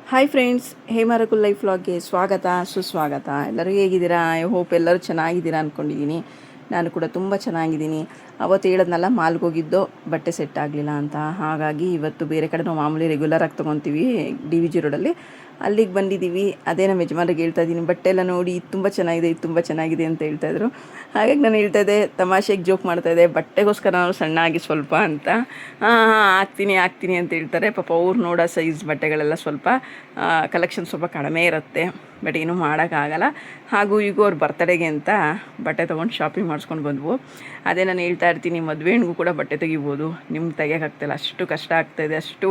Hi friends, ಹೇಮಾರಕುಲ್ life ವ್ಲಾಗ್ಗೆ ಸ್ವಾಗತ ಸುಸ್ವಾಗತ. ಎಲ್ಲರೂ ಹೇಗಿದ್ದೀರಾ? ಐ ಹೋಪ್ ಎಲ್ಲರೂ ಚೆನ್ನಾಗಿದ್ದೀರಾ ಅಂದ್ಕೊಂಡಿದ್ದೀನಿ. ನಾನು ಕೂಡ ತುಂಬ ಚೆನ್ನಾಗಿದ್ದೀನಿ. ಅವತ್ತು ಹೇಳಿದ್ನಲ್ಲ ಮಾಲ್ಗೆ ಹೋಗಿದ್ದು ಬಟ್ಟೆ ಸೆಟ್ ಆಗಲಿಲ್ಲ ಅಂತ. ಹಾಗಾಗಿ ಇವತ್ತು ಬೇರೆ ಕಡೆ ನಾವು ಮಾಮೂಲಿ ರೆಗ್ಯುಲರಾಗಿ ತೊಗೊತೀವಿ DVG ರೋಡಲ್ಲಿ, ಅಲ್ಲಿಗೆ ಬಂದಿದ್ದೀವಿ. ಅದೇ ನಮ್ಮ ಯಜಮಾನ್ರಿಗೆ ಹೇಳ್ತಾ ಇದ್ದೀನಿ, ಬಟ್ಟೆ ಎಲ್ಲ ನೋಡಿ ಇದು ತುಂಬ ಚೆನ್ನಾಗಿದೆ, ಇದು ತುಂಬ ಚೆನ್ನಾಗಿದೆ ಅಂತ ಹೇಳ್ತಾಯಿದ್ರು. ಹಾಗಾಗಿ ನಾನು ಹೇಳ್ತಾಯಿದ್ದೆ, ತಮಾಷೆಗೆ ಜೋಕ್ ಮಾಡ್ತಾಯಿದ್ದೆ, ಬಟ್ಟೆಗೋಸ್ಕರ ನಾವು ಸಣ್ಣಾಗಿ ಸ್ವಲ್ಪ ಅಂತ. ಹಾಂ ಹಾಂ ಆಗ್ತೀನಿ ಅಂತ ಹೇಳ್ತಾರೆ. ಪಾಪ ಅವ್ರು ನೋಡೋ ಸೈಜ್ ಬಟ್ಟೆಗಳೆಲ್ಲ ಸ್ವಲ್ಪ ಕಲೆಕ್ಷನ್ ಸ್ವಲ್ಪ ಕಡಿಮೆ ಇರುತ್ತೆ, ಬಟ್ ಏನೂ ಮಾಡೋಕ್ಕಾಗಲ್ಲ. ಹಾಗೂ ಈಗ ಅವ್ರ ಬರ್ತಡೇಗೆ ಅಂತ ಬಟ್ಟೆ ತೊಗೊಂಡು ಶಾಪಿಂಗ್ ಮಾಡಿಸ್ಕೊಂಡು ಬಂದ್ವು. ಅದೇ ನಾನು ಹೇಳ್ತಾ ಇರ್ತೀನಿ, ಮದುವೆ ಹೆಣ್ಗೂ ಕೂಡ ಬಟ್ಟೆ ತೆಗಿಬೋದು, ನಿಮ್ಗೆ ತೆಗಿಯೋಕ್ಕಾಗ್ತಾಯಿಲ್ಲ, ಅಷ್ಟು ಕಷ್ಟ ಆಗ್ತಾಯಿದೆ, ಅಷ್ಟು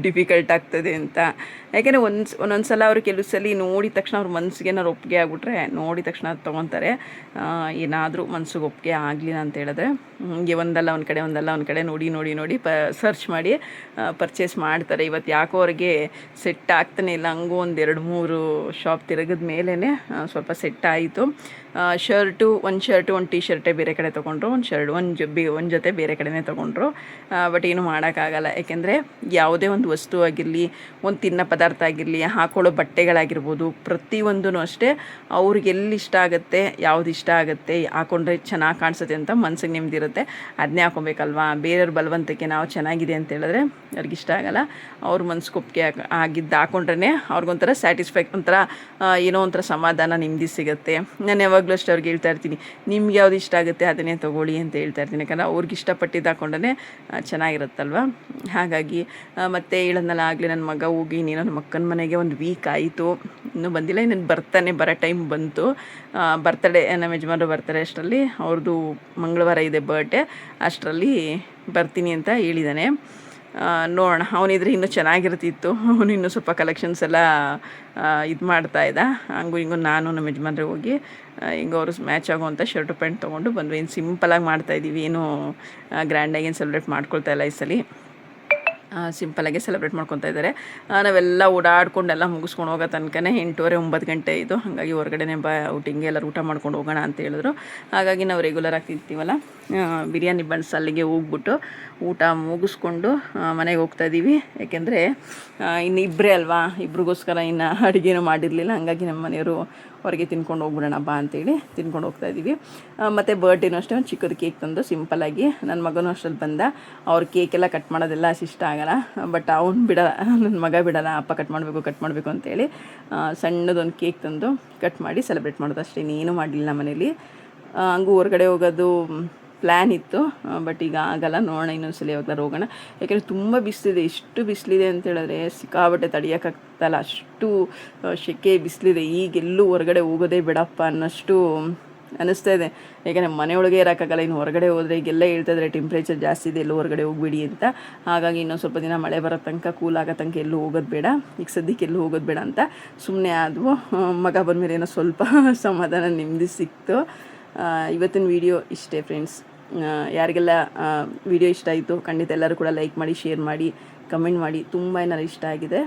ಡಿಫಿಕಲ್ಟ್ ಆಗ್ತದೆ ಅಂತ. ಯಾಕೆಂದರೆ ಒಂದೊಂದು ಸಲ ಅವ್ರು ಕೆಲವು ಸಲ ನೋಡಿದ ತಕ್ಷಣ ಅವ್ರ ಮನಸ್ಸಿಗೆ ಏನಾದ್ರು ಒಪ್ಪಿಗೆ ಆಗ್ಬಿಟ್ರೆ ನೋಡಿದ ತಕ್ಷಣ ಅದು ತೊಗೊತಾರೆ. ಏನಾದರೂ ಮನ್ಸಿಗೆ ಒಪ್ಪಿಗೆ ಆಗಲಿಲ್ಲ ಅಂತ ಹೇಳಿದ್ರೆ ಹೀಗೆ ಒಂದಲ್ಲ ಒಂದು ಕಡೆ ನೋಡಿ ಸರ್ಚ್ ಮಾಡಿ ಪರ್ಚೇಸ್ ಮಾಡ್ತಾರೆ. ಇವತ್ತು ಯಾಕೋ ಅವ್ರಿಗೆ ಸೆಟ್ ಆಗ್ತಾನೆ ಇಲ್ಲ. ಹಂಗೂ ಒಂದು 2-3 ಶಾಪ್ ತಿರುಗಿದ ಮೇಲೇ ಸ್ವಲ್ಪ ಸೆಟ್ ಆಯಿತು. ಒಂದು ಶರ್ಟು ಒಂದು ಟೀ ಶರ್ಟೇ ಬೇರೆ ಕಡೆ ತೊಗೊಂಡ್ರು, ಒಂದು ಜೊತೆ ಬೇರೆ ಕಡೆನೇ ತೊಗೊಂಡ್ರು. ಬಟ್ ಏನು ಮಾಡೋಕ್ಕಾಗಲ್ಲ, ಯಾಕೆಂದರೆ ಯಾವುದೇ ಒಂದು ವಸ್ತು ಆಗಿರಲಿ, ಒಂದು ತಿನ್ನೋ ಪದಾರ್ಥ ಆಗಿರಲಿ, ಹಾಕೊಳ್ಳೋ ಬಟ್ಟೆಗಳಾಗಿರ್ಬೋದು, ಪ್ರತಿಯೊಂದೂ ಅಷ್ಟೇ ಅವ್ರಿಗೆ ಎಲ್ಲಿ ಇಷ್ಟ ಆಗುತ್ತೆ, ಯಾವ್ದು ಇಷ್ಟ ಆಗುತ್ತೆ, ಹಾಕೊಂಡ್ರೆ ಚೆನ್ನಾಗಿ ಕಾಣಿಸುತ್ತೆ ಅಂತ ಮನ್ಸಿಗೆ ನೆಮ್ಮದಿರುತ್ತೆ, ಅದನ್ನೇ ಹಾಕೊಬೇಕಲ್ವಾ. ಬೇರೆಯವ್ರ ಬಲವಂತಕ್ಕೆ ನಾವು ಚೆನ್ನಾಗಿದೆ ಅಂತ ಹೇಳಿದ್ರೆ ಅವ್ರಿಗೆ ಇಷ್ಟ ಆಗಲ್ಲ. ಅವ್ರ ಮನ್ಸಿಗೆ ಆಗಿದ್ದು ಹಾಕೊಂಡ್ರೆ ಅವ್ರಿಗೊಂಥರ ಒಂಥರ ಏನೋ ಒಂಥರ ಸಮಾಧಾನ, ನೆಮ್ಮದಿ ಸಿಗುತ್ತೆ. ನಾನು ಯಾವಾಗಲೂ ಅಷ್ಟು ಅವ್ರಿಗೆ ಹೇಳ್ತಾ ಇರ್ತೀನಿ, ನಿಮ್ಗೆ ಯಾವ್ದು ಇಷ್ಟ ಆಗುತ್ತೆ ಅದನ್ನೇ ತೊಗೊಳ್ಳಿ ಅಂತ ಹೇಳ್ತಾ ಇರ್ತೀನಿ. ಯಾಕಂದರೆ ಅವ್ರಿಗೆ ಇಷ್ಟಪಟ್ಟಿದ್ದು ಹಾಕೊಂಡ್ರೆ ಚೆನ್ನಾಗಿರುತ್ತಲ್ವ. ಹಾಗಾಗಿ ಮತ್ತೆ ಹೇಳೋದ್ನಲ್ಲ, ಆಗಲಿ ನನ್ನ ಮಗ ಹೋಗಿ ನೀನು ನಮ್ಮ ಅಕ್ಕನ ಮನೆಗೆ ಒಂದು ವೀಕ್ ಆಯಿತು, ಇನ್ನೂ ಬಂದಿಲ್ಲ, ಇನ್ನೇನು ಬರೋ ಟೈಮ್ ಬಂತು. ಬರ್ತಡೇ, ನಮ್ಮ ಯಜಮಾನ್ರು ಬರ್ತಾರೆ ಅಷ್ಟರಲ್ಲಿ, ಅವ್ರದ್ದು ಮಂಗಳವಾರ ಇದೆ ಬರ್ಡೇ, ಅಷ್ಟರಲ್ಲಿ ಬರ್ತೀನಿ ಅಂತ ಹೇಳಿದ್ದಾನೆ. ನೋಡೋಣ, ಅವನಿದ್ರೆ ಇನ್ನೂ ಚೆನ್ನಾಗಿರ್ತಿತ್ತು. ಅವನು ಇನ್ನೂ ಸ್ವಲ್ಪ ಕಲೆಕ್ಷನ್ಸ್ ಎಲ್ಲ ಇದು ಮಾಡ್ತಾಯಿದ್ದ. ಹಂಗೂ ಹಿಂಗೂ ನಾನು ನಮ್ಮ ಯಜಮಾನ್ರೆ ಹೋಗಿ ಹಿಂಗೆ ಅವರು ಮ್ಯಾಚ್ ಆಗುವಂಥ ಶರ್ಟು ಪ್ಯಾಂಟ್ ತೊಗೊಂಡು ಬಂದ್ವಿ. ಏನು ಸಿಂಪಲಾಗಿ ಮಾಡ್ತಾಯಿದ್ದೀವಿ, ಏನು ಗ್ರ್ಯಾಂಡಾಗಿ ಏನು ಸೆಲೆಬ್ರೇಟ್ ಮಾಡ್ಕೊಳ್ತಾ ಇಲ್ಲ ಈ ಸಲ. ಸಿಂಪಲಾಗೆ ಸೆಲೆಬ್ರೇಟ್ ಮಾಡ್ಕೊತಾ ಇದ್ದಾರೆ. ನಾವೆಲ್ಲ ಓಡಾಡ್ಕೊಂಡೆಲ್ಲ ಮುಗಿಸ್ಕೊಂಡು ಹೋಗೋ ತನಕನೇ 8:30-9 ಗಂಟೆ ಇದು. ಹಾಗಾಗಿ ಹೊರಗಡೆನೇ ಔಟಿಂಗ್ಗೆ ಎಲ್ಲರೂ ಊಟ ಮಾಡ್ಕೊಂಡು ಹೋಗೋಣ ಅಂತ ಹೇಳಿದ್ರು. ಹಾಗಾಗಿ ನಾವು ರೆಗ್ಯುಲರಾಗಿ ತಿಂತೀವಲ್ಲ, ಬಿರಿಯಾನಿ ಬನ್ಸ್ ಅಲ್ಲಿಗೆ ಹೋಗ್ಬಿಟ್ಟು ಊಟ ಮುಗಿಸ್ಕೊಂಡು ಮನೆಗೆ ಹೋಗ್ತಾಯಿದ್ದೀವಿ. ಯಾಕೆಂದರೆ ಇನ್ನು ಇಬ್ಬರೇ ಅಲ್ವಾ, ಇಬ್ರಿಗೋಸ್ಕರ ಇನ್ನು ಅಡುಗೆನೂ ಮಾಡಿರಲಿಲ್ಲ. ಹಾಗಾಗಿ ನಮ್ಮ ಮನೆಯವರು ಹೊರಗೆ ತಿನ್ಕೊಂಡು ಹೋಗ್ಬಿಡೋಣ ಬಾ ಅಂತೇಳಿ ತಿನ್ಕೊಂಡು ಹೋಗ್ತಾಯಿದ್ದೀವಿ. ಮತ್ತು ಬರ್ಡೇನೂ ಅಷ್ಟೇ ಒಂದು ಚಿಕ್ಕದು ಕೇಕ್ ತಂದು ಸಿಂಪಲ್ಲಾಗಿ, ನನ್ನ ಮಗನೂ ಅಷ್ಟರಲ್ಲಿ ಬಂದ. ಅವ್ರ ಕೇಕೆಲ್ಲ ಕಟ್ ಮಾಡೋದೆಲ್ಲ ಇಷ್ಟ ಆಗಲ್ಲ, ಬಟ್ ಅವ್ನು ಬಿಡಲ್ಲ, ನನ್ನ ಮಗ ಬಿಡಲ್ಲ, ಅಪ್ಪ ಕಟ್ ಮಾಡಬೇಕು ಅಂತೇಳಿ ಸಣ್ಣದೊಂದು ಕೇಕ್ ತಂದು ಕಟ್ ಮಾಡಿ ಸೆಲೆಬ್ರೇಟ್ ಮಾಡೋದು ಅಷ್ಟೇ, ಇನ್ನೇನು ಮಾಡಲಿಲ್ಲ ಮನೇಲಿ. ಹಂಗೂ ಹೊರಗಡೆ ಹೋಗೋದು ಪ್ಲ್ಯಾನ್ ಇತ್ತು, ಬಟ್ ಈಗ ಆಗಲ್ಲ. ನೋಡೋಣ, ಇನ್ನೊಂದ್ಸಲ ಯಾವಾಗಲಾರು ಹೋಗೋಣ. ಯಾಕೆಂದರೆ ತುಂಬ ಬಿಸಿಲಿದೆ. ಎಷ್ಟು ಬಿಸಿಲಿದೆ ಅಂತ ಹೇಳಿದ್ರೆ ಸಿಕ್ಕಾಬಟ್ಟೆ ತಡೆಯೋಕ್ಕಾಗ್ತಲ್ಲ, ಅಷ್ಟು ಸೆಕೆ ಬಿಸಿಲಿದೆ. ಈಗೆಲ್ಲೂ ಹೊರಗಡೆ ಹೋಗೋದೇ ಬಿಡಪ್ಪ ಅನ್ನೋಷ್ಟು ಅನ್ನಿಸ್ತಾ ಇದೆ. ಯಾಕೆಂದರೆ ಮನೆಯೊಳಗೆ ಇರೋಕ್ಕಾಗಲ್ಲ, ಇನ್ನು ಹೊರಗಡೆ ಹೋದರೆ ಈಗೆಲ್ಲ ಹೇಳ್ತಾಯಿದ್ರೆ ಟೆಂಪ್ರೇಚರ್ ಜಾಸ್ತಿ ಇದೆ, ಎಲ್ಲೂ ಹೊರಗಡೆ ಹೋಗ್ಬೇಡಿ ಅಂತ. ಹಾಗಾಗಿ ಇನ್ನೊಂದು ಸ್ವಲ್ಪ ದಿನ ಮಳೆ ಬರೋ ತನಕ, ಕೂಲ್ ಆಗೋ ತನಕ ಎಲ್ಲೂ ಹೋಗೋದು ಬೇಡ, ಈಗ ಸದ್ಯಕ್ಕೆ ಎಲ್ಲೂ ಹೋಗೋದು ಬೇಡ ಅಂತ ಸುಮ್ಮನೆ ಆದವು. ಮಗ ಬಂದಮೇಲೆ ಏನೋ ಸ್ವಲ್ಪ ಸಮಾಧಾನ, ನೆಮ್ಮದಿ ಸಿಕ್ತು. ಇವತ್ತಿನ ವಿಡಿಯೋ ಇಷ್ಟೇ ಫ್ರೆಂಡ್ಸ್. ಯಾರಿಗೆಲ್ಲ ವಿಡಿಯೋ ಇಷ್ಟ ಆಯಿತು ಖಂಡಿತ ಎಲ್ಲರೂ ಕೂಡ ಲೈಕ್ ಮಾಡಿ, ಶೇರ್ ಮಾಡಿ, ಕಮೆಂಟ್ ಮಾಡಿ. ತುಂಬ ಏನಾರು ಇಷ್ಟ ಆಗಿದೆ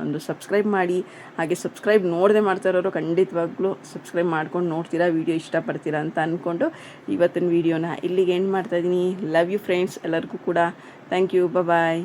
ಒಂದು ಸಬ್ಸ್ಕ್ರೈಬ್ ಮಾಡಿ. ಹಾಗೆ ಸಬ್ಸ್ಕ್ರೈಬ್ ನೋಡದೆ ಮಾಡ್ತಾ ಇರೋರು ಖಂಡಿತವಾಗ್ಲೂ ಸಬ್ಸ್ಕ್ರೈಬ್ ಮಾಡ್ಕೊಂಡು ನೋಡ್ತೀರಾ, ವಿಡಿಯೋ ಇಷ್ಟಪಡ್ತೀರಾ ಅಂತ ಅಂದ್ಕೊಂಡು ಇವತ್ತಿನ ವಿಡಿಯೋನ ಇಲ್ಲಿಗೆ ಎಂಡ್ ಮಾಡ್ತಾಯಿದ್ದೀನಿ. ಲವ್ ಯು ಫ್ರೆಂಡ್ಸ್, ಎಲ್ಲರಿಗೂ ಕೂಡ ಥ್ಯಾಂಕ್ ಯು, ಬಾಯ್.